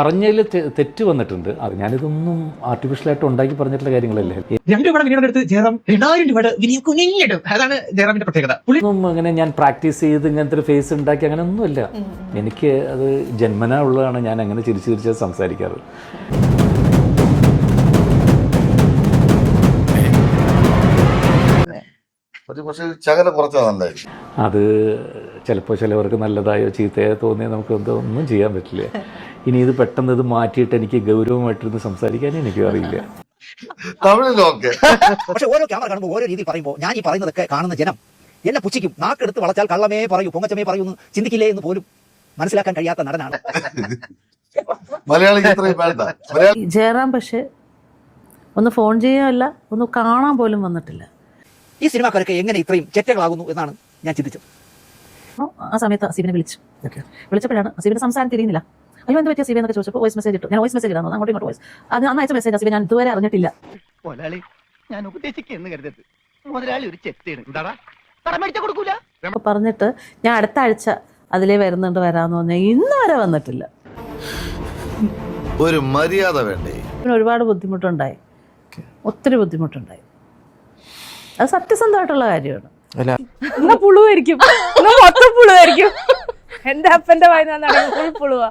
പറഞ്ഞതിൽ തെറ്റ് വന്നിട്ടുണ്ട്. അത് ഞാനിതൊന്നും ആർട്ടിഫിഷ്യലായിട്ട് ഉണ്ടാക്കി പറഞ്ഞിട്ടുള്ള കാര്യങ്ങളല്ലേ. 2 രൂപയുടെ വിനിയുടെ അടുത്ത് ജയറാം 2000 രൂപയുടെ വിനിയം കുനിഞ്ഞിടും. അതാണ് ജയറാമിന്റെ പ്രത്യേകത. ഒന്നും അങ്ങനെ ഞാൻ പ്രാക്ടീസ് ചെയ്ത് ഇങ്ങനത്തെ ഒരു ഫേസ് ഉണ്ടാക്കി അങ്ങനെ ഒന്നുമില്ല. എനിക്ക് അത് ജന്മനാ ഉള്ളതാണ്. ഞാൻ അങ്ങനെ ചിരിച്ച് സംസാരിക്കാറ്. അത് ചിലപ്പോൾ ചിലവർക്ക് നല്ലതായോ ചീത്തയോ തോന്നിയാൽ നമുക്ക് ഒന്നും ചെയ്യാൻ പറ്റില്ല. ഇനി ഇത് പെട്ടെന്ന് ഇത് മാറ്റിയിട്ട് എനിക്ക് ഗൗരവമായിട്ടിരുന്ന് സംസാരിക്കാൻ എനിക്കും അറിയില്ല. പക്ഷെ ഓരോ ക്യാമറ കാണുമ്പോൾ ഓരോ രീതി പറയുമ്പോൾ ഞാൻ ഈ പറയുന്നതൊക്കെ കാണുന്ന ജനം എന്നെ പുച്ഛിക്കും. നാക്കെടുത്ത് വളച്ചാൽ കള്ളമേ പറയൂ, പൊങ്ങച്ചമേ പറയൂ എന്ന് ചിന്തിക്കില്ലേ എന്ന് പോലും മനസ്സിലാക്കാൻ കഴിയാത്ത നടനാണ് ജയറാം. പക്ഷെ ഒന്ന് ഫോൺ ചെയ്യാനല്ല, ഒന്ന് കാണാൻ പോലും വന്നിട്ടില്ല. ഈ സിനിമാക്കാരൊക്കെ എങ്ങനെ ഇത്രയും ചെറ്റകളാകുന്നു എന്നാണ് ഞാൻ ചിന്തിച്ചത്. ആ സമയത്ത് അസീബിനെ വിളിച്ചപ്പോഴാണ് അസീബിന്റെ സംസാരം തിരിയുന്നില്ല. അയ്യോ എന്ത് പറ്റിയ അസീബ് എന്നൊക്കെ ചോദിച്ചപ്പോൾ വോയിസ് മെസ്സേജ് ഇട്ടു. ഞാൻ വോയിസ് മെസ്സേജ് ഇടാൻ അങ്ങോട്ട് വോയിസ് അത് അന്ന് അയച്ച മെസ്സേജ് അസീബ് ഞാൻ ഇതുവരെ അറിഞ്ഞിട്ടില്ല. പറഞ്ഞിട്ട് ഞാൻ അടുത്ത ആഴ്ച അതിലേ വരാന്ന് പറഞ്ഞാൽ ഇന്ന് വരെ വന്നിട്ടില്ല. ഒരു മര്യാദ വേണ്ടേ? ഒരുപാട് ബുദ്ധിമുട്ടുണ്ടായി, ഒത്തിരി ബുദ്ധിമുട്ടുണ്ടായി. അത് സത്യസന്ധമായിട്ടുള്ള കാര്യമാണ്. പുളുവായിരിക്കും, മൊത്തം പുളുവായിരിക്കും. എന്റെ അപ്പന്റെ വായന പുളുവാ.